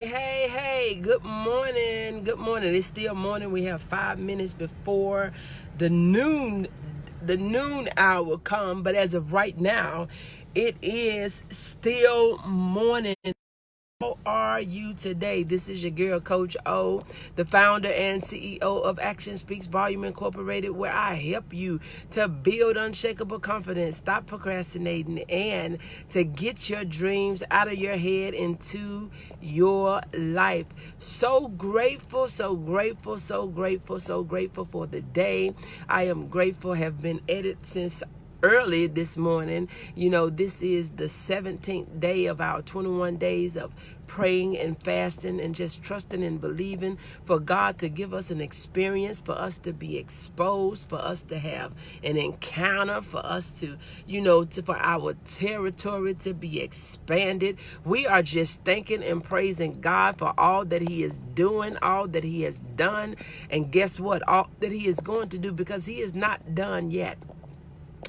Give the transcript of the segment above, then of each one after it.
Hey, good morning. Good morning. It's still morning. We have 5 minutes before the noon hour come, but as of right now, it is still morning. How are you today? This is your girl, Coach O, the founder and CEO of Action Speaks Volume Incorporated, where I help you to build unshakable confidence, stop procrastinating, and to get your dreams out of your head into your life. So grateful for the day. I am grateful, have been at it since early this morning. This is the 17th day of our 21 days of praying and fasting and just trusting and believing for God to give us an experience, for us to be exposed, for us to have an encounter, for us to, for our territory to be expanded. We are just thanking and praising God for all that He is doing, all that He has done, and guess what? All that He is going to do, because He is not done yet.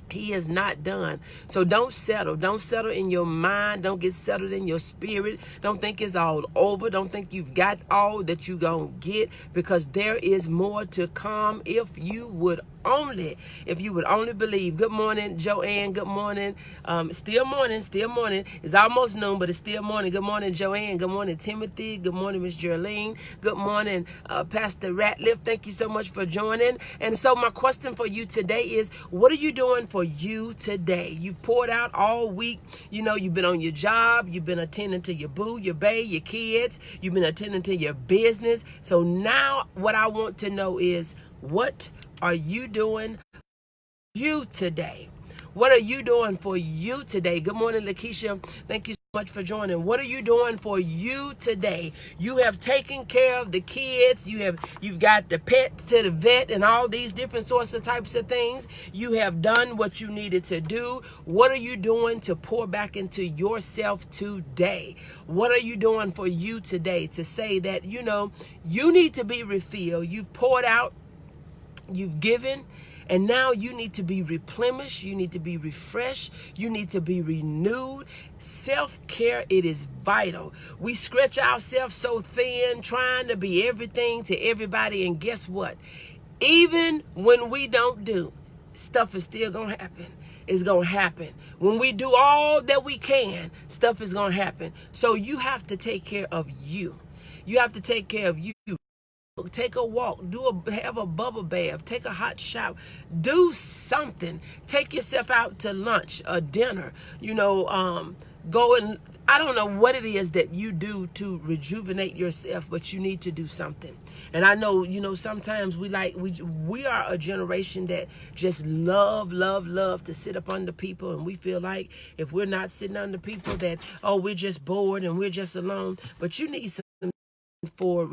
He is not done. So don't settle. Don't settle in your mind. Don't get settled in your spirit. Don't think it's all over. Don't think you've got all that you're going to get, because there is more to come if you would only believe. Good morning, Joanne. Good morning. Still morning. It's almost noon, but it's still morning. Good morning, Joanne. Good morning, Timothy. Good morning, Miss Geraldine. Good morning, Pastor Ratliff. Thank you so much for joining. And so my question for you today is, what are you doing for you today? You've poured out all week. You've been on your job. You've been attending to your boo, your bae, your kids. You've been attending to your business. So now what I want to know is, what are you doing for you today? What are you doing for you today? Good morning, Lakeisha. Thank you so much for joining. What are you doing for you today? You have taken care of the kids. You've got the pets to the vet and all these different sorts of types of things. You have done what you needed to do. What are you doing to pour back into yourself today? What are you doing for you today to say that, you need to be refilled? You've poured out, you've given, and now you need to be replenished. You need to be refreshed. You need to be renewed. Self-care, it is vital. We stretch ourselves so thin trying to be everything to everybody, and guess what? Even when we don't do, stuff is still going to happen. It's going to happen. When we do all that we can, stuff is going to happen. So you have to take care of you. You have to take care of you. Take a walk, have a bubble bath, take a hot shower, do something. Take yourself out to lunch or dinner, go and, I don't know what it is that you do to rejuvenate yourself, but you need to do something. And I know, sometimes we are a generation that just love to sit up under people, and we feel like if we're not sitting under people that, we're just bored and we're just alone. But you need some for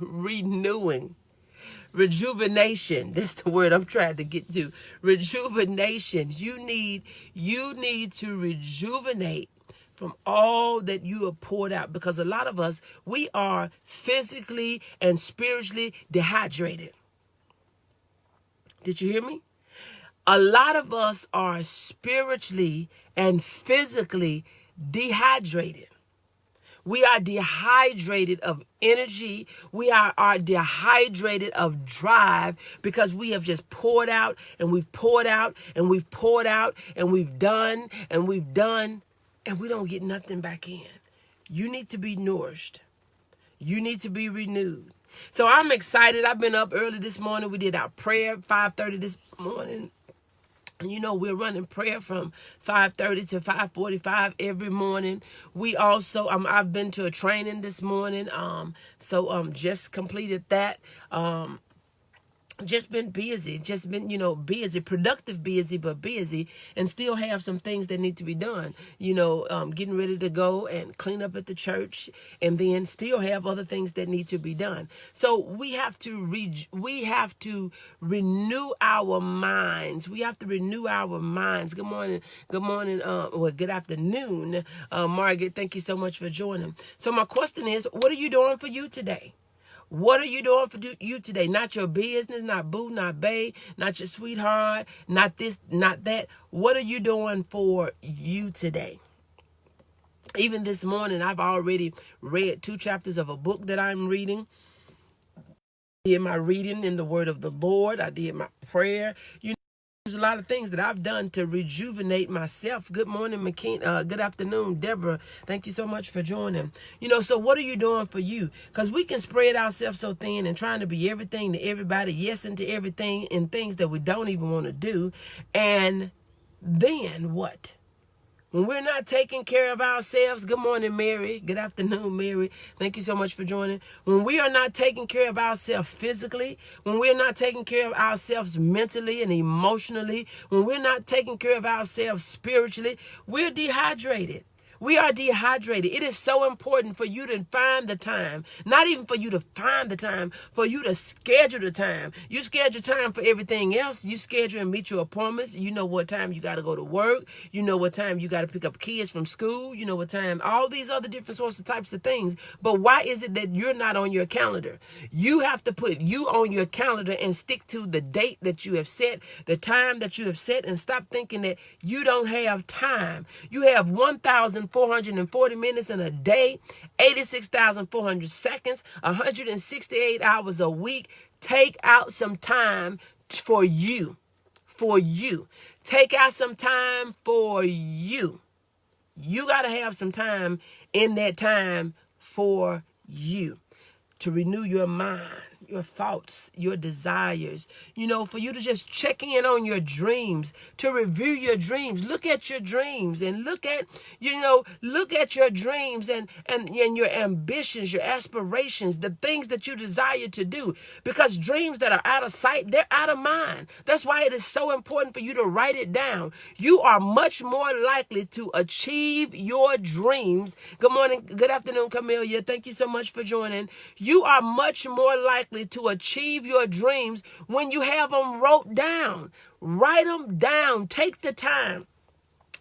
renewing, rejuvenation. That's the word I'm trying to get to. Rejuvenation. You need to rejuvenate from all that you have poured out, because a lot of us, we are physically and spiritually dehydrated. Did you hear me? A lot of us are spiritually and physically dehydrated. We are dehydrated of energy. We are dehydrated of drive, because we have just poured out and we've poured out and we've poured out and we've done and we've done, and we don't get nothing back in. You need to be nourished. You need to be renewed. So I'm excited. I've been up early this morning. We did our prayer at 5:30 this morning. And we're running prayer from 5:30 to 5:45 every morning. We also, I've been to a training this morning. Just completed that. Just been busy, busy, productive busy, but busy, and still have some things that need to be done, getting ready to go and clean up at the church, and then still have other things that need to be done. So we have to renew our minds. We have to renew our minds. Good morning, good afternoon, Margaret. Thank you so much for joining. So my question is, what are you doing for you today? What are you doing for you today? Not your business, not boo, not bae, not your sweetheart, not this, not that. What are you doing for you today? Even this morning, I've already read 2 chapters of a book that I'm reading. I did my reading in the word of the Lord. I did my prayer. There's a lot of things that I've done to rejuvenate myself. Good morning, McKean. Good afternoon, Deborah. Thank you so much for joining. So what are you doing for you? Because we can spread ourselves so thin and trying to be everything to everybody, yes into everything, and things that we don't even want to do. And then what? When we're not taking care of ourselves, good morning, Mary. Good afternoon, Mary. Thank you so much for joining. When we are not taking care of ourselves physically, when we're not taking care of ourselves mentally and emotionally, when we're not taking care of ourselves spiritually, we're dehydrated. We are dehydrated. It is so important for you to find the time, not even for you to find the time, for you to schedule the time. You schedule time for everything else. You schedule and meet your appointments. You know what time you got to go to work. You know what time you got to pick up kids from school. You know what time, all these other different sorts of types of things. But why is it that you're not on your calendar? You have to put you on your calendar and stick to the date that you have set, the time that you have set, and stop thinking that you don't have time. You have 1,440 minutes in a day, 86,400 seconds, 168 hours a week. Take out some time for you. For you. Take out some time for you. You got to have some time in that time for you to renew your mind, your thoughts, your desires, for you to just check in on your dreams, to review your dreams. Look at your dreams and look at your dreams and your ambitions, your aspirations, the things that you desire to do. Because dreams that are out of sight, they're out of mind. That's why it is so important for you to write it down. You are much more likely to achieve your dreams. Good morning, good afternoon, Camelia. Thank you so much for joining. You are much more likely to achieve your dreams when you have them wrote down. Write them down. Take the time.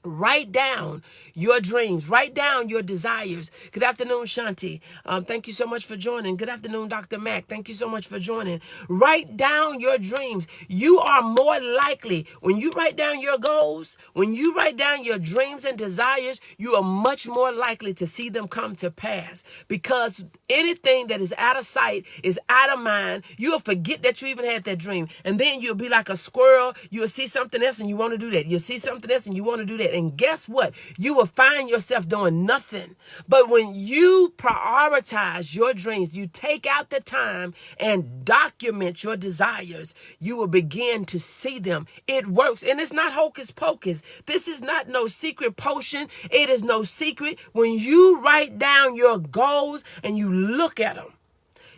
Write down your dreams. Write down your desires. Good afternoon, Shanti. Thank you so much for joining. Good afternoon, Dr. Mack. Thank you so much for joining. Write down your dreams. You are more likely, when you write down your goals, when you write down your dreams and desires, you are much more likely to see them come to pass. Because anything that is out of sight is out of mind. You'll forget that you even had that dream. And then you'll be like a squirrel. You'll see something else and you want to do that. You'll see something else and you want to do that. And guess what? You will find yourself doing nothing. But when you prioritize your dreams, you take out the time and document your desires, you will begin to see them. It works. And it's not hocus pocus. This is not no secret potion. It is no secret. When you write down your goals and you look at them,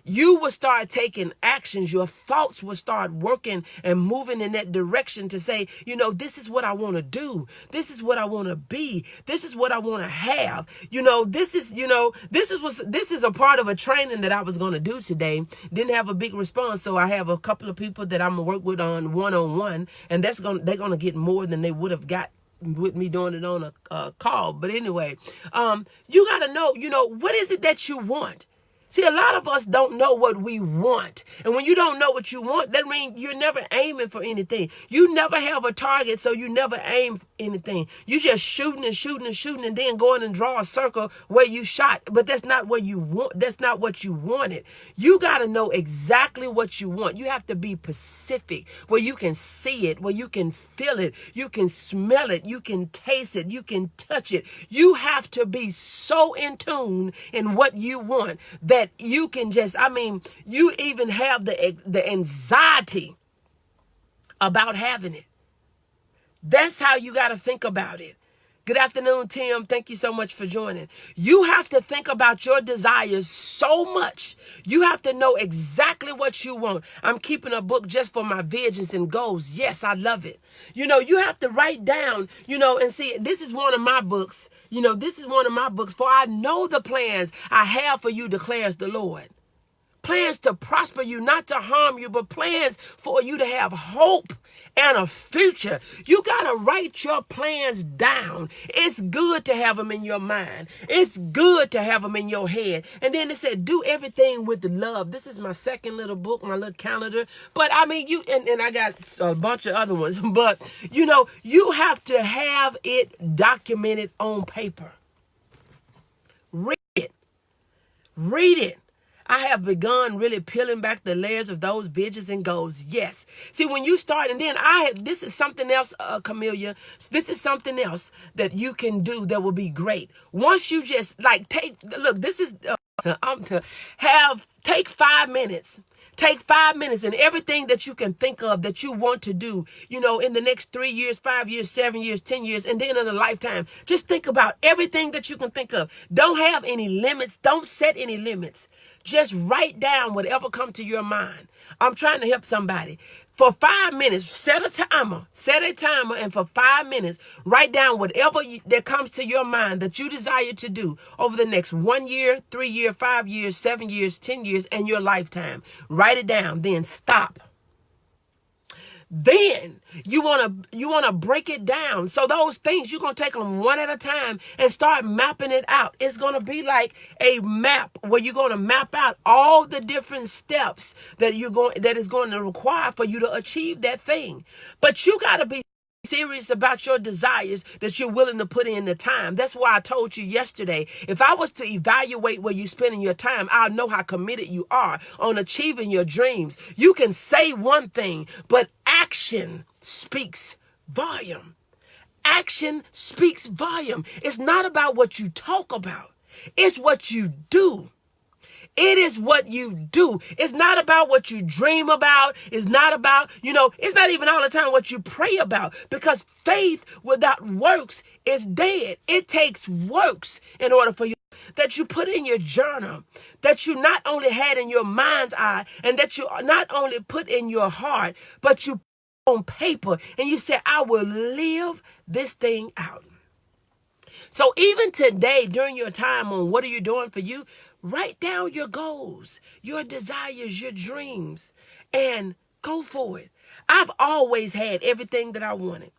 you will start taking actions. Your thoughts will start working and moving in that direction to say, this is what I want to do. This is what I want to be. This is what I want to have. This is a part of a training that I was going to do today. Didn't have a big response. So I have a couple of people that I'm going to work with on one-on-one, and they're going to get more than they would have got with me doing it on a call. But anyway, you got to know, what is it that you want? See, a lot of us don't know what we want. And when you don't know what you want, that means you're never aiming for anything. You never have a target, so you never aim for anything. You just shooting and shooting and shooting and then going and draw a circle where you shot. But that's not what you want. That's not what you wanted. You got to know exactly what you want. You have to be specific, where you can see it, where you can feel it, you can smell it, you can taste it, you can touch it. You have to be so in tune in what you want that you can just, you even have the anxiety about having it. That's how you got to think about it. Good afternoon, Tim. Thank you so much for joining. You have to think about your desires so much. You have to know exactly what you want. I'm keeping a book just for my visions and goals. Yes, I love it. You have to write down, and see, this is one of my books. This is one of my books. For I know the plans I have for you, declares the Lord. Plans to prosper you, not to harm you, but plans for you to have hope and a future. You got to write your plans down. It's good to have them in your mind. It's good to have them in your head. And then it said, do everything with love. This is my second little book, my little calendar. But and I got a bunch of other ones. But, you have to have it documented on paper. Read it. I have begun really peeling back the layers of those visions and goals. Yes. See, when you start, and then this is something else, Camellia. This is something else that you can do that will be great. Once you just this is, take 5 minutes. Take 5 minutes and everything that you can think of that you want to do, in the next 3 years, 5 years, 7 years, 10 years, and then in a lifetime. Just think about everything that you can think of. Don't have any limits. Don't set any limits. Just write down whatever comes to your mind. I'm trying to help somebody. For 5 minutes, set a timer, and for 5 minutes, write down whatever that comes to your mind that you desire to do over the next 1 year, 3 years, 5 years, 7 years, 10 years, and your lifetime. Write it down, then stop. Then you want to break it down. So those things, you're going to take them one at a time and start mapping it out. It's going to be like a map where you're going to map out all the different steps that is going to require for you to achieve that thing. But you got to be serious about your desires that you're willing to put in the time. That's why I told you yesterday, if I was to evaluate where you're spending your time, I'll know how committed you are on achieving your dreams. You can say one thing, but action speaks volume. Action speaks volume. It's not about what you talk about. It's what you do. It is what you do. It's not about what you dream about. It's not about, it's not even all the time what you pray about, because faith without works is dead. It takes works in order for you that you put in your journal, that you not only had in your mind's eye, and that you not only put in your heart, but you put on paper and you say, I will live this thing out. So even today, during your time on what are you doing for you, write down your goals, your desires, your dreams, and go for it. I've always had everything that I wanted.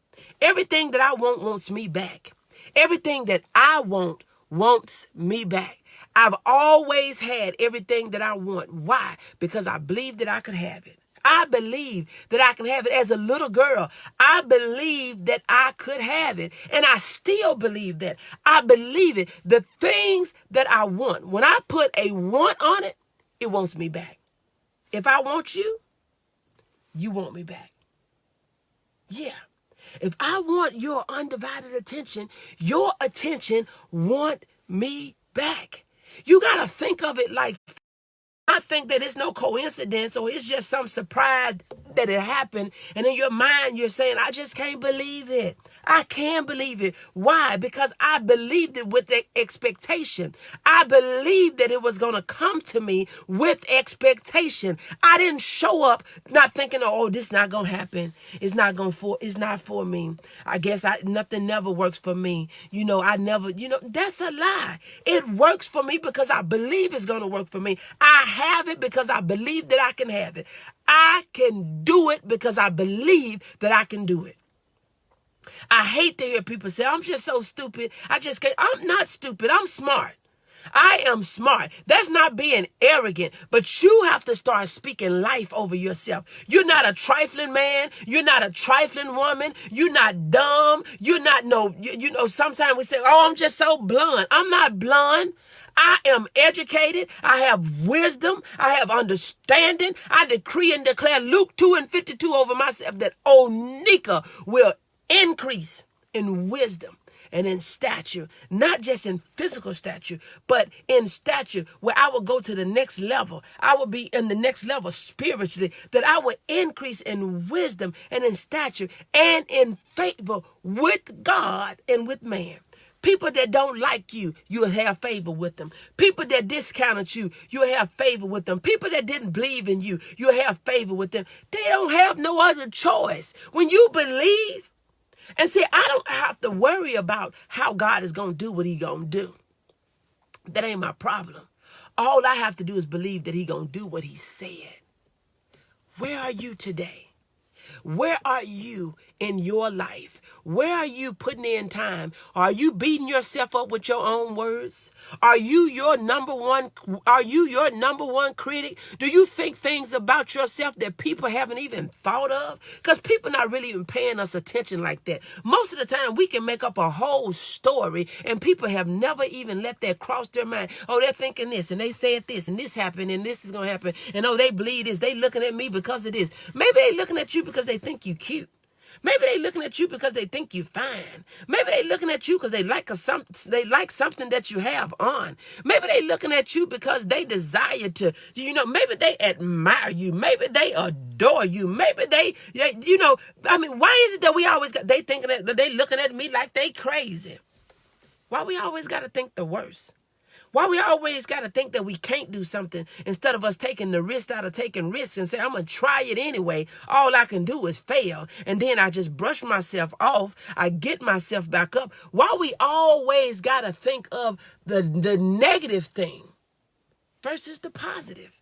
Everything that I want wants me back. Everything that I want wants me back. I've always had everything that I want. Why? Because I believe that I could have it. I believe that I can have it. As a little girl, I believed that I could have it. And I still believe that. I believe it. The things that I want, when I put a want on it, it wants me back. If I want you, you want me back. Yeah. If I want your undivided attention, your attention want me back. You got to think of it like, I think that it's no coincidence or it's just some surprise that it happened. And in your mind, you're saying, I just can't believe it. I can't believe it. Why? Because I believed it with the expectation. I believed that it was going to come to me with expectation. I didn't show up not thinking, oh, this is not going to happen. It's not for me. I guess nothing never works for me. That's a lie. It works for me because I believe it's going to work for me. I have it because I believe that I can have it. I can do it because I believe that I can do it. I hate to hear people say, I'm just so stupid. I just can't. I'm not stupid. I'm smart. I am smart. That's not being arrogant, but you have to start speaking life over yourself. You're not a trifling man. You're not a trifling woman. You're not dumb. You're not sometimes we say, oh, I'm just so blunt. I'm not blunt. I am educated. I have wisdom. I have understanding. I decree and declare Luke 2:52 over myself that Onika will increase in wisdom and in stature, not just in physical stature, but in stature where I will go to the next level. I will be in the next level spiritually, that I will increase in wisdom and in stature and in favor with God and with man. People that don't like you, you'll have favor with them. People that discounted you, you'll have favor with them. People that didn't believe in you, you'll have favor with them. They don't have no other choice. When you believe, and see, I don't have to worry about how God is going to do what He's going to do. That ain't my problem. All I have to do is believe that He's going to do what He said. Where are you today? Where are you in your life? Where are you putting in time? Are you beating yourself up with your own words? Are you your number one critic? Do you think things about yourself that people haven't even thought of? Because people not really even paying us attention like that. Most of the time we can make up a whole story and people have never even let that cross their mind. Oh, they're thinking this and they said this and this happened and this is going to happen. And oh, they believe this. They looking at me because of this. Maybe they looking at you because they think you cute. Maybe they looking at you because they think you fine. Maybe they looking at you because they like something that you have on. Maybe they looking at you because they desire to, maybe they admire you. Maybe they adore you. Maybe they why is it that we always they thinking that they looking at me like they crazy? Why we always got to think the worst? Why we always got to think that we can't do something instead of us taking the risk out of taking risks and say, I'm going to try it anyway. All I can do is fail. And then I just brush myself off. I get myself back up. Why we always got to think of the negative thing versus the positive?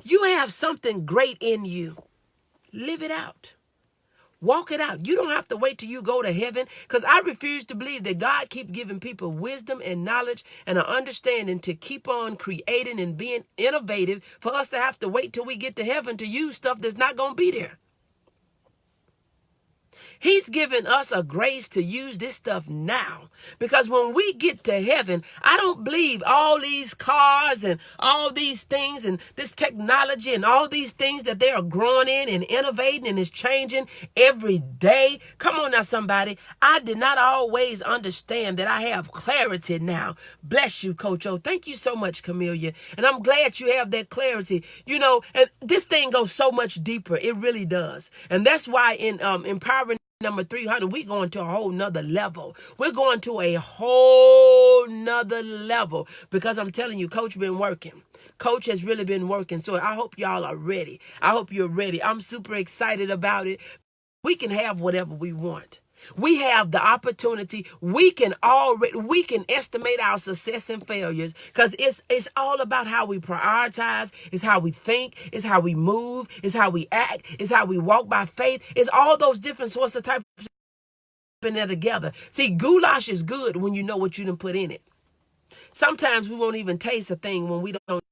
You have something great in you. Live it out. Walk it out. You don't have to wait till you go to heaven, because I refuse to believe that God keep giving people wisdom and knowledge and an understanding to keep on creating and being innovative for us to have to wait till we get to heaven to use stuff that's not going to be there. He's given us a grace to use this stuff now, because when we get to heaven, I don't believe all these cars and all these things and this technology and all these things that they are growing in and innovating and is changing every day. Come on now, somebody. I did not always understand that. I have clarity now. Bless you, Coach O. Thank you so much, Camellia. And I'm glad you have that clarity. And this thing goes so much deeper. It really does. And that's why in Empowering Number 300, we're going to a whole nother level. We're going to a whole nother level, because I'm telling you, Coach been working. Coach has really been working. So I hope y'all are ready. I hope you're ready. I'm super excited about it. We can have whatever we want. We have the opportunity. We can estimate our success and failures, because it's all about how we prioritize. It's how we think. It's how we move. It's how we act. It's how we walk by faith. It's all those different sorts of types in there together. See, goulash is good when you know what you done put in it. Sometimes we won't even taste a thing when we don't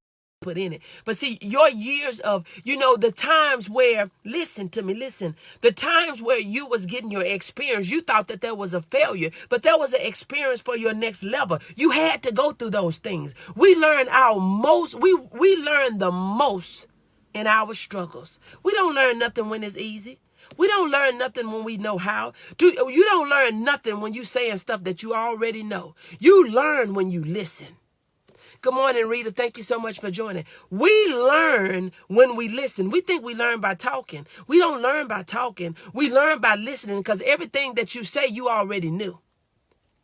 put in it. But see, your years of, the times where, the times where you was getting your experience, you thought that there was a failure, but there was an experience for your next level. You had to go through those things. We learn we learn the most in our struggles. We don't learn nothing when it's easy. We don't learn nothing when we know how. You don't learn nothing when you saying stuff that you already know. You learn when you listen. Good morning, Rita. Thank you so much for joining. We learn when we listen. We think we learn by talking. We don't learn by talking. We learn by listening, because everything that you say, you already knew.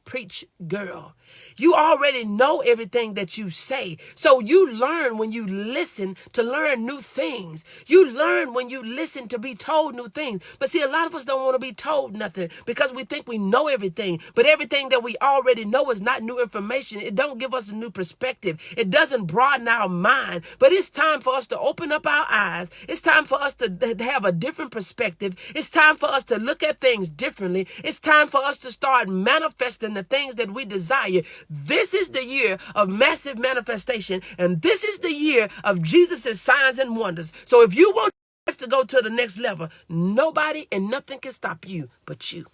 Preach, girl. You already know everything that you say. So you learn when you listen to learn new things. You learn when you listen to be told new things. But see, a lot of us don't want to be told nothing, because we think we know everything. But everything that we already know is not new information. It don't give us a new perspective. It doesn't broaden our mind. But it's time for us to open up our eyes. It's time for us to have a different perspective. It's time for us to look at things differently. It's time for us to start manifesting the things that we desire. This is the year of massive manifestation, and this is the year of Jesus' signs and wonders. So if you want to go to the next level, nobody and nothing can stop you but you.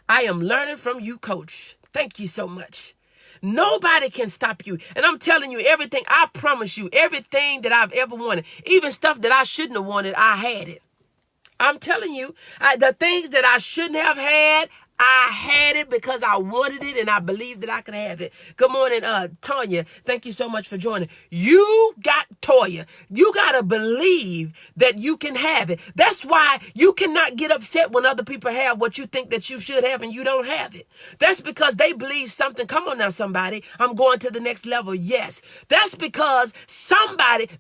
I am learning from you, Coach. Thank you so much. Nobody can stop you. And I'm telling you, everything, I promise you, everything that I've ever wanted, even stuff that I shouldn't have wanted, I had it. I'm telling you, the things that I shouldn't have had, I had it because I wanted it and I believed that I could have it. Good morning, Tanya. Thank you so much for joining. You got Toya. You got to believe that you can have it. That's why you cannot get upset when other people have what you think that you should have and you don't have it. That's because they believe something. Come on now, somebody. I'm going to the next level. Yes. That's because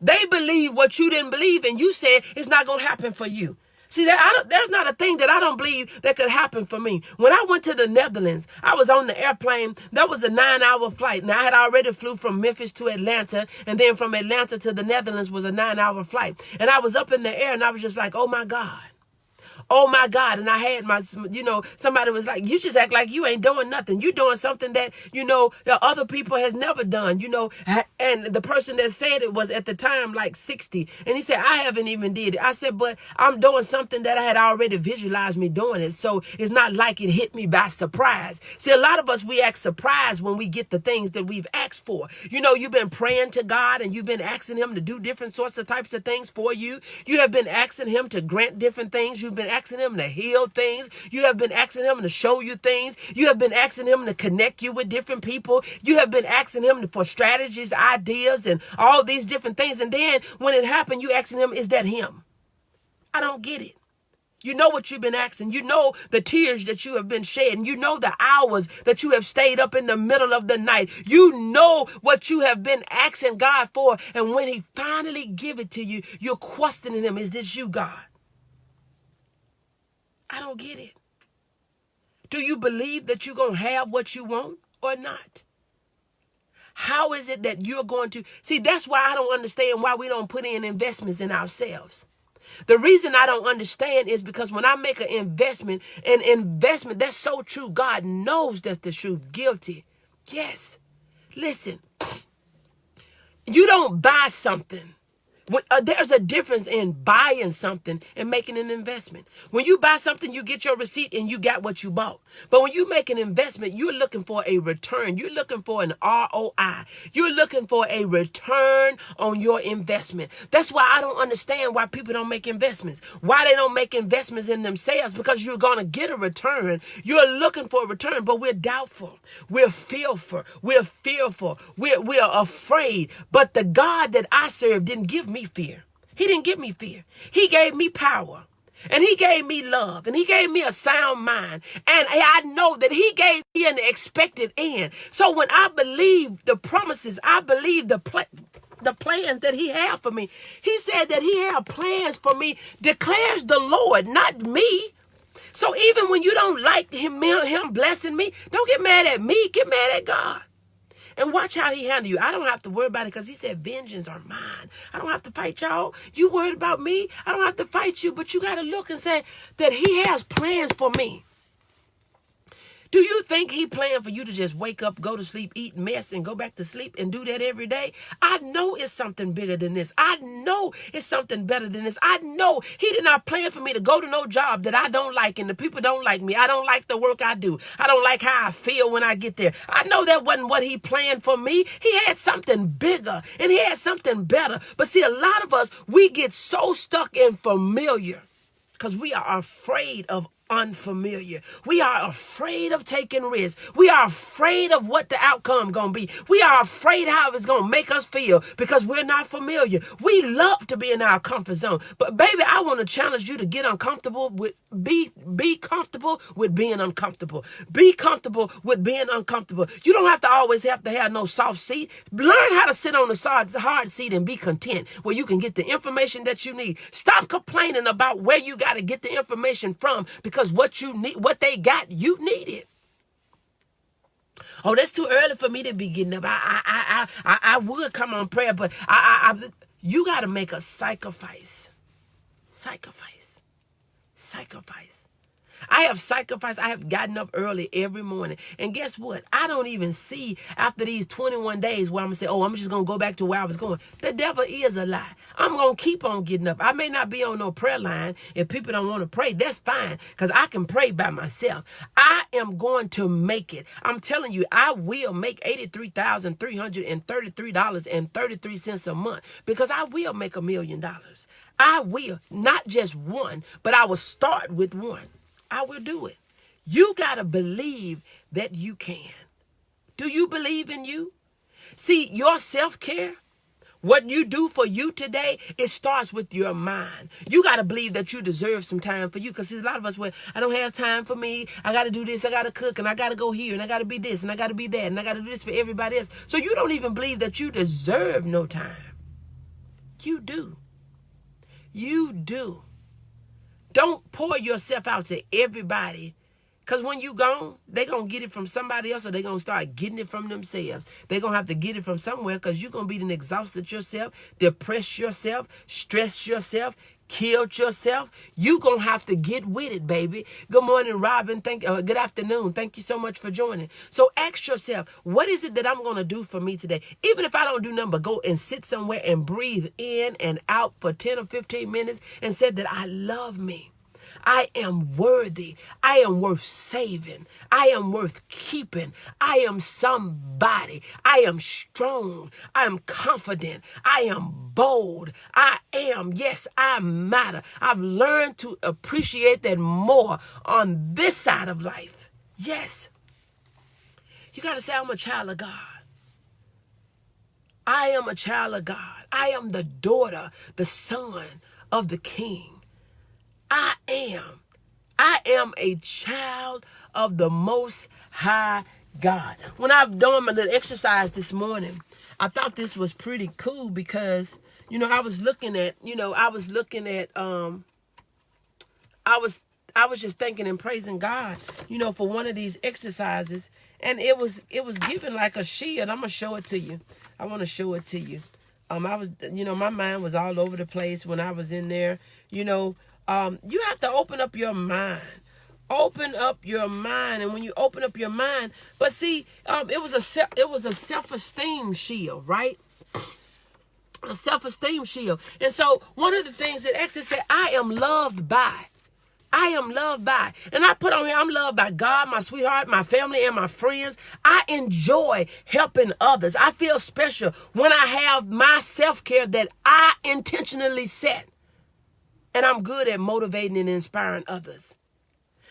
they believe what you didn't believe and you said it's not going to happen for you. See, there's not a thing that I don't believe that could happen for me. When I went to the Netherlands, I was on the airplane. That was a 9-hour flight. Now, I had already flew from Memphis to Atlanta, and then from Atlanta to the Netherlands was a 9-hour flight. And I was up in the air, and I was just like, oh, my God. Oh, my God. And I had somebody was like, you just act like you ain't doing nothing. You doing something that, the other people has never done, And the person that said it was at the time like 60. And he said, I haven't even did it. I said, but I'm doing something that I had already visualized me doing it. So it's not like it hit me by surprise. See, a lot of us, we act surprised when we get the things that we've asked for. You've been praying to God and you've been asking him to do different sorts of types of things for you. You have been asking him to grant different things. You've been asking him to heal things. You have been asking him to show you things. You have been asking him to connect you with different people. You have been asking him for strategies, ideas, and all these different things. And then when it happened, you asking him, is that him? I don't get it. You know what you've been asking. You know the tears that you have been shedding. You know the hours that you have stayed up in the middle of the night. You know what you have been asking God for. And when he finally give it to you, you're questioning him. Is this you, God? I don't get it. Do you believe that you're going to have what you want or not? How is it that you're going to... See, that's why I don't understand why we don't put in investments in ourselves. The reason I don't understand is because when I make an investment, that's so true. God knows that's the truth. Guilty. Yes. Listen, you don't buy something. There's a difference in buying something and making an investment. When you buy something, you get your receipt and you got what you bought. But when you make an investment, you're looking for a return. You're looking for an ROI. You're looking for a return on your investment. That's why I don't understand why people don't make investments. Why they don't make investments in themselves, because you're going to get a return. You're looking for a return, but we're doubtful. We're fearful. We're afraid. But the God that I serve didn't give me fear. He didn't give me fear. He gave me power. And he gave me love. And he gave me a sound mind. And I know that he gave me an expected end. So when I believe the promises, I believe the plans that he had for me. He said that he had plans for me, declares the Lord, not me. So even when you don't like him blessing me, don't get mad at me. Get mad at God. And watch how he handle you. I don't have to worry about it because he said, vengeance are mine. I don't have to fight y'all. You worried about me? I don't have to fight you. But you got to look and say that he has plans for me. Do you think he planned for you to just wake up, go to sleep, eat mess, and go back to sleep and do that every day? I know it's something bigger than this. I know it's something better than this. I know he did not plan for me to go to no job that I don't like and the people don't like me. I don't like the work I do. I don't like how I feel when I get there. I know that wasn't what he planned for me. He had something bigger and he had something better. But see, a lot of us, we get so stuck in familiar because we are afraid of unfamiliar. We are afraid of taking risks. We are afraid of what the outcome gonna be. We are afraid how it's gonna make us feel because we're not familiar. We love to be in our comfort zone. But baby, I want to challenge you to get uncomfortable with be comfortable with being uncomfortable. Be comfortable with being uncomfortable. You don't have to always have no soft seat. Learn how to sit on the hard seat and be content where you can get the information that you need. Stop complaining about where you got to get the information from because what you need, what they got, you need it. Oh, that's too early for me to be getting up. I would come on prayer, but you got to make a sacrifice. Sacrifice. I have sacrificed. I have gotten up early every morning. And guess what? I don't even see after these 21 days where I'm going to say, oh, I'm just going to go back to where I was going. The devil is a lie. I'm going to keep on getting up. I may not be on no prayer line. If people don't want to pray, that's fine because I can pray by myself. I am going to make it. I'm telling you, I will make $83,333.33 a month because I will make $1 million. I will. Not just one, but I will start with one. I will do it. You got to believe that you can. Do you believe in you? See, your self-care, what you do for you today, it starts with your mind. You got to believe that you deserve some time for you because a lot of us, I don't have time for me. I got to do this. I got to cook and I got to go here and I got to be this and I got to be that and I got to do this for everybody else. So you don't even believe that you deserve no time. You do. You do. Don't pour yourself out to everybody. Because when you gone, they're going to get it from somebody else, or they're going to start getting it from themselves. They're going to have to get it from somewhere, because you're going to be then exhausted yourself, depressed yourself, stressed yourself, killed yourself. You're going to have to get with it, baby. Good morning, Robin. Good afternoon. Thank you so much for joining. So ask yourself, what is it that I'm going to do for me today? Even if I don't do nothing but go and sit somewhere and breathe in and out for 10 or 15 minutes and say that I love me. I am worthy. I am worth saving. I am worth keeping. I am somebody. I am strong. I am confident. I am bold. I matter. I've learned to appreciate that more on this side of life. Yes. You got to say, I'm a child of God. I am a child of God. I am the daughter, the son of the King. I am a child of the Most High God. When I've done my little exercise this morning, I thought this was pretty cool because, I was just thinking and praising God, for one of these exercises, and it was given like a shield. I'm gonna show it to you. I want to show it to you. My mind was all over the place when I was in there. You have to open up your mind. Open up your mind, and when you open up your mind, but see, it was a self-esteem shield, right? A self-esteem shield. And so one of the things that Exodus said, I am loved by. I am loved by. And I put on here, I'm loved by God, my sweetheart, my family, and my friends. I enjoy helping others. I feel special when I have my self-care that I intentionally set. And I'm good at motivating and inspiring others.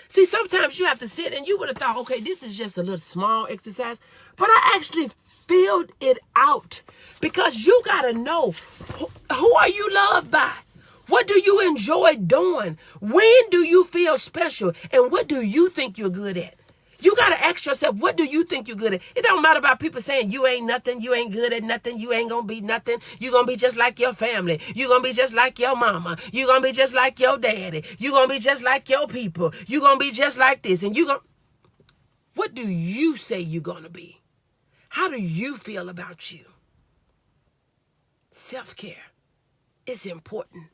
See, sometimes you have to sit, and you would have thought, okay, this is just a little small exercise. But I actually filled it out, because you got to know, who are you loved by? What do you enjoy doing? When do you feel special? And what do you think you're good at? You got to ask yourself, what do you think you're good at? It don't matter about people saying you ain't nothing, you ain't good at nothing, you ain't going to be nothing. You're going to be just like your family. You're going to be just like your mama. You're going to be just like your daddy. You're going to be just like your people. You're going to be just like this. And what do you say you're going to be? How do you feel about you? Self-care is important.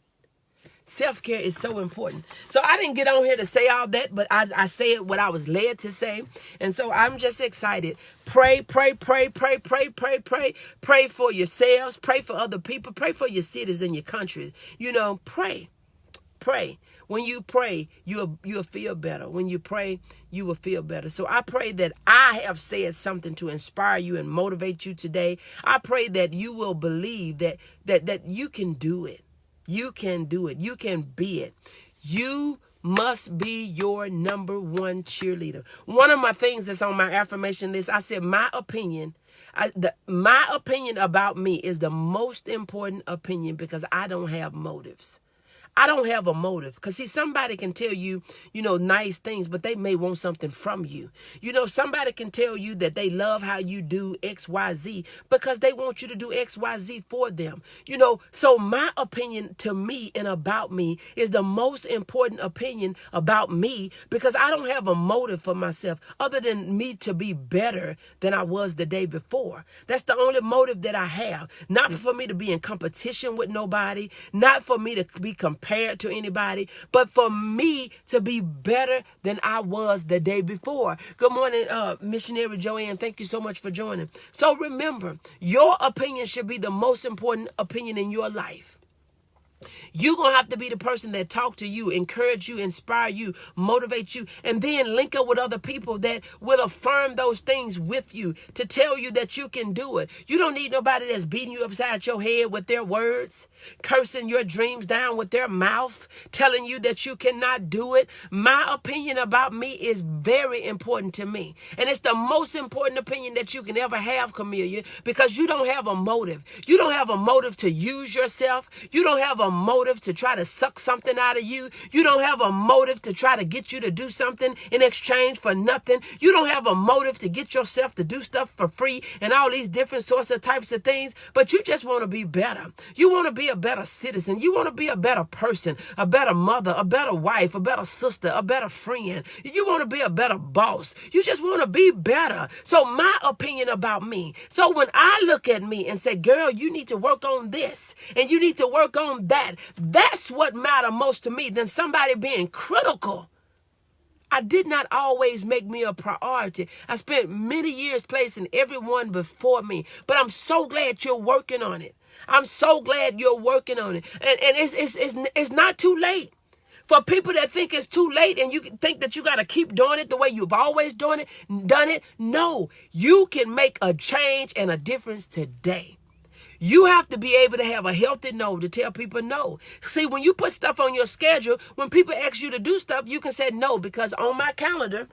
Self-care is so important. So I didn't get on here to say all that, but I say it what I was led to say. And so I'm just excited. Pray, pray, pray, pray, pray, pray, pray. Pray for yourselves. Pray for other people. Pray for your cities and your countries. Pray. Pray. When you pray, you'll feel better. When you pray, you will feel better. So I pray that I have said something to inspire you and motivate you today. I pray that you will believe that you can do it. You can do it. You can be it. You must be your number one cheerleader. One of my things that's on my affirmation list, I said my opinion about me is the most important opinion, because I don't have motives. I don't have a motive. Because, see, somebody can tell you, nice things, but they may want something from you. Somebody can tell you that they love how you do X, Y, Z because they want you to do X, Y, Z for them. So my opinion to me and about me is the most important opinion about me, because I don't have a motive for myself other than me to be better than I was the day before. That's the only motive that I have. Not for me to be in competition with nobody, not for me to be compared to anybody, but for me to be better than I was the day before. Good morning, Missionary Joanne. Thank you so much for joining. So remember, your opinion should be the most important opinion in your life. You're going to have to be the person that talk to you, encourage you, inspire you, motivate you, and then link up with other people that will affirm those things with you to tell you that you can do it. You don't need nobody that's beating you upside your head with their words, cursing your dreams down with their mouth, telling you that you cannot do it. My opinion about me is very important to me. And it's the most important opinion that you can ever have, Camellia, because you don't have a motive. You don't have a motive to use yourself. You don't have a a motive to try to suck something out of you. You don't have a motive to try to get you to do something in exchange for nothing. You don't have a motive to get yourself to do stuff for free and all these different sorts of types of things, but you just want to be better. You want to be a better citizen. You want to be a better person, a better mother, a better wife, a better sister, a better friend. You want to be a better boss. You just want to be better. So my opinion about me. So when I look at me and say, girl, you need to work on this and you need to work on that, that's what matters most to me than somebody being critical. I did not always make me a priority. I spent many years placing everyone before me, but I'm so glad you're working on it. I'm so glad you're working on it. And it's not too late. For people that think it's too late and you think that you got to keep doing it the way you've always done it. No, you can make a change and a difference today. You have to be able to have a healthy no to tell people no. See, when you put stuff on your schedule, when people ask you to do stuff, you can say no, because on my calendar,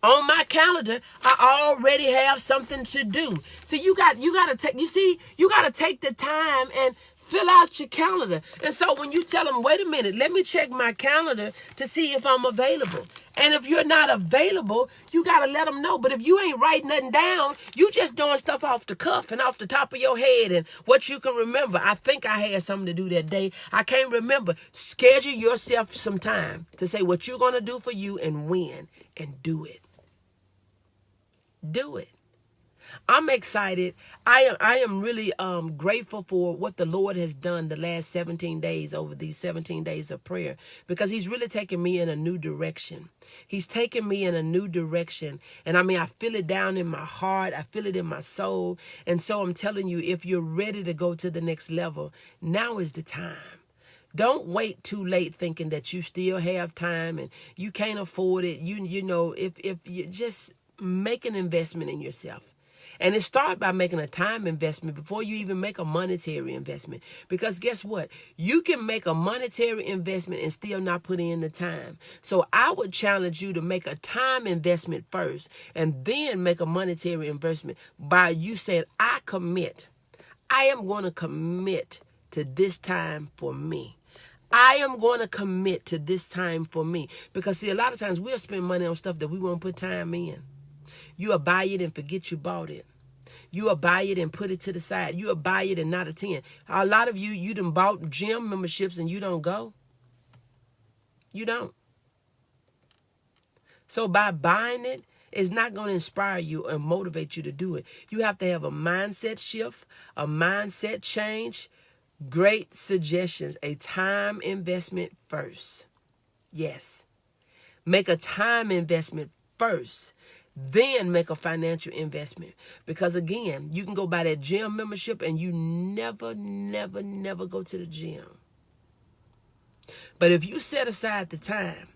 I already have something to do. So you got to take the time and fill out your calendar. And so when you tell them, wait a minute, let me check my calendar to see if I'm available. And if you're not available, you got to let them know. But if you ain't writing nothing down, you just doing stuff off the cuff and off the top of your head and what you can remember. I think I had something to do that day. I can't remember. Schedule yourself some time to say what you're going to do for you and when, and do it. Do it. I'm excited. I am really grateful for what the Lord has done the last 17 days, over these 17 days of prayer, because he's really taken me in a new direction. He's taken me in a new direction. And I feel it down in my heart. I feel it in my soul. And so I'm telling you, if you're ready to go to the next level, now is the time. Don't wait too late thinking that you still have time and you can't afford it. If you just make an investment in yourself. And it starts by making a time investment before you even make a monetary investment. Because guess what? You can make a monetary investment and still not put in the time. So I would challenge you to make a time investment first and then make a monetary investment by you saying, I am going to commit to this time for me. I am going to commit to this time for me. Because see, a lot of times we'll spend money on stuff that we won't put time in. You'll buy it and forget you bought it. You'll buy it and put it to the side. You'll buy it and not attend. A lot of you done bought gym memberships and you don't go. You don't. So by buying it, it's not going to inspire you and motivate you to do it. You have to have a mindset shift, a mindset change. Great suggestions. A time investment first. Yes. Make a time investment first. Then make a financial investment. Because again, you can go buy that gym membership and you never go to the gym. But if you set aside the time,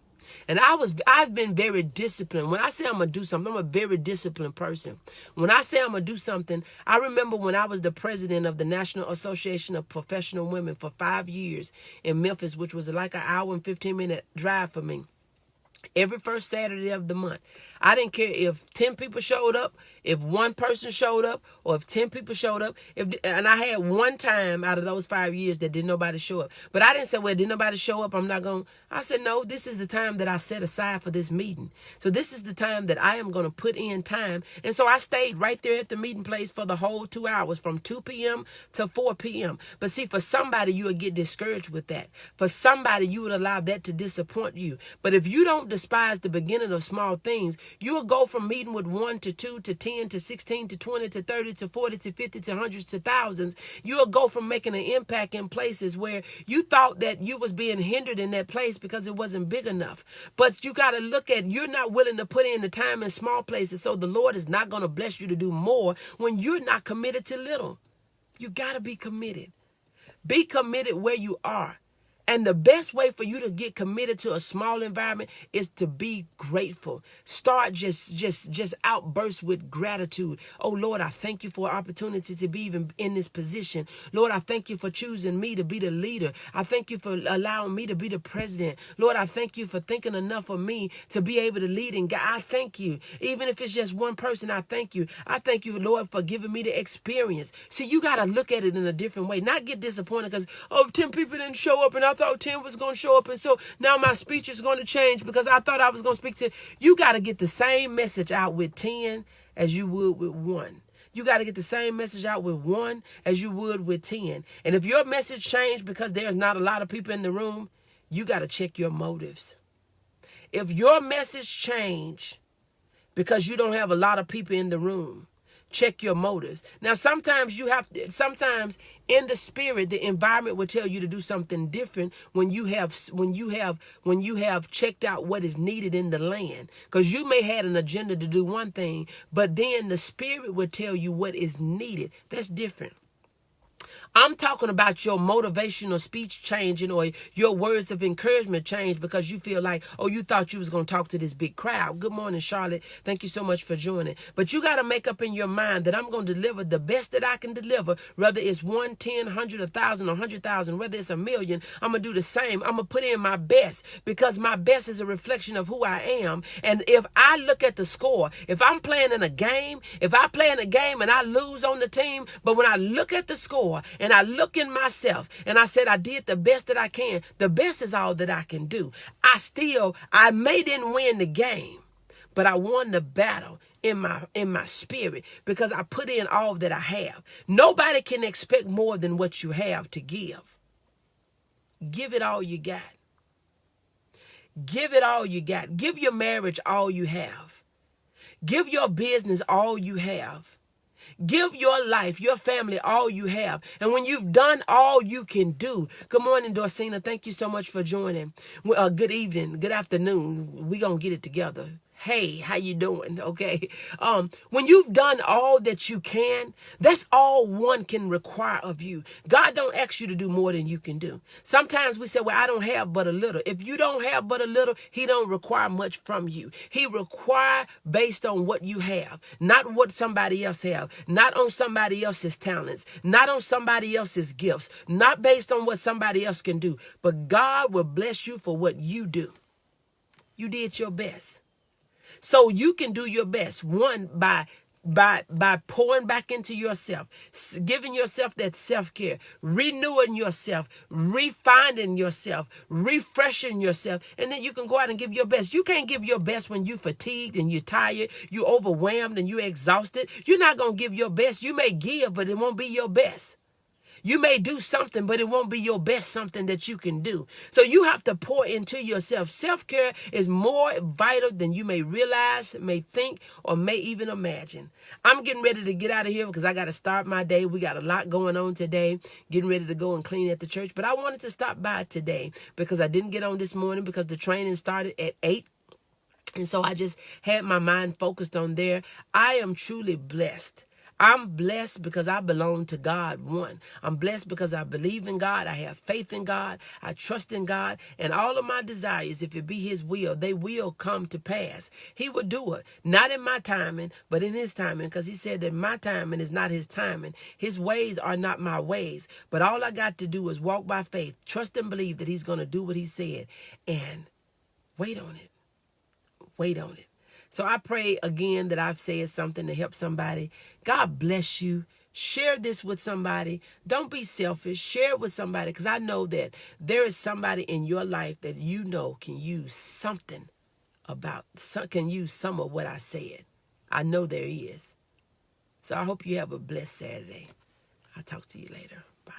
and I've been very disciplined. When I say I'm going to do something, I'm a very disciplined person. When I say I'm going to do something, I remember when I was the president of the National Association of Professional Women for 5 years in Memphis, which was like an hour and 15-minute drive for me. Every first Saturday of the month. I didn't care if 10 people showed up, if one person showed up, or if 10 people showed up. And I had one time out of those 5 years that didn't nobody show up. But I didn't say, well, did nobody show up? I'm not going to. I said, no, this is the time that I set aside for this meeting. So this is the time that I am going to put in time. And so I stayed right there at the meeting place for the whole 2 hours, from 2 p.m. to 4 p.m. But see, for somebody, you would get discouraged with that. For somebody, you would allow that to disappoint you. But if you don't despise the beginning of small things, you will go from meeting with 1 to 2 to 10 to 16 to 20 to 30 to 40 to 50 to hundreds to thousands. You will go from making an impact in places where you thought that you was being hindered in that place because it wasn't big enough. But you got to look at, you're not willing to put in the time in small places. So the Lord is not going to bless you to do more when you're not committed to little. You got to be committed. Be committed where you are. And the best way for you to get committed to a small environment is to be grateful. Start just outburst with gratitude. Oh, Lord, I thank you for an opportunity to be even in this position. Lord, I thank you for choosing me to be the leader. I thank you for allowing me to be the president. Lord, I thank you for thinking enough of me to be able to lead and guide. I thank you. Even if it's just one person, I thank you. I thank you, Lord, for giving me the experience. See, you got to look at it in a different way. Not get disappointed because, 10 people didn't show up and I thought 10 was going to show up. And so now my speech is going to change because I thought I was going to speak to. You got to get the same message out with 10 as you would with 1. You got to get the same message out with 1 as you would with 10. And if your message changed because there's not a lot of people in the room, you got to check your motives. If your message changed because you don't have a lot of people in the room, check your motives. Now, sometimes in the spirit, the environment will tell you to do something different when you have checked out what is needed in the land. Because you may have an agenda to do one thing, but then the spirit will tell you what is needed. That's different. I'm talking about your motivational speech changing or your words of encouragement change because you feel like, oh, you thought you was going to talk to this big crowd. Good morning, Charlotte. Thank you so much for joining. But you got to make up in your mind that I'm going to deliver the best that I can deliver, whether it's 1, 10, 100, 1,000, 100,000, whether it's 1,000,000, I'm going to do the same. I'm going to put in my best because my best is a reflection of who I am. And if I look at the score, if I'm playing in a game, if I play in a game and I lose on the team, but when I look at the score and I look in myself and I said I did the best that I can, the best is all that I can do. I may didn't win the game, but I won the battle in my spirit because I put in all that I have. Nobody can expect more than what you have to give. Give it all you got. Give it all you got. Give your marriage all you have. Give your business all you have. Give your life, your family, all you have. And when you've done all you can do. Good morning, Dorsina. Thank you so much for joining. Good evening. Good afternoon. We're going to get it together. Hey, how you doing? Okay. When you've done all that you can, that's all one can require of you. God don't ask you to do more than you can do. Sometimes we say, well, I don't have but a little. If you don't have but a little, he don't require much from you. He require based on what you have, not what somebody else have, not on somebody else's talents, not on somebody else's gifts, not based on what somebody else can do. But God will bless you for what you do. You did your best. So you can do your best, one, by pouring back into yourself, giving yourself that self-care, renewing yourself, refining yourself, refreshing yourself, and then you can go out and give your best. You can't give your best when you're fatigued and you're tired, you're overwhelmed and you're exhausted. You're not going to give your best. You may give, but it won't be your best. You may do something, but it won't be your best something that you can do. So you have to pour into yourself. Self-care is more vital than you may realize, may think, or may even imagine. I'm getting ready to get out of here because I got to start my day. We got a lot going on today, getting ready to go and clean at the church. But I wanted to stop by today because I didn't get on this morning because the training started at 8. And so I just had my mind focused on there. I am truly blessed. I'm blessed because I belong to God, one. I'm blessed because I believe in God. I have faith in God. I trust in God. And all of my desires, if it be his will, they will come to pass. He will do it. Not in my timing, but in his timing, because he said that my timing is not his timing. His ways are not my ways. But all I got to do is walk by faith, trust and believe that he's going to do what he said, and wait on it. Wait on it. So I pray again that I've said something to help somebody. God bless you. Share this with somebody. Don't be selfish. Share it with somebody because I know that there is somebody in your life that you know can use something can use some of what I said. I know there is. So I hope you have a blessed Saturday. I'll talk to you later. Bye.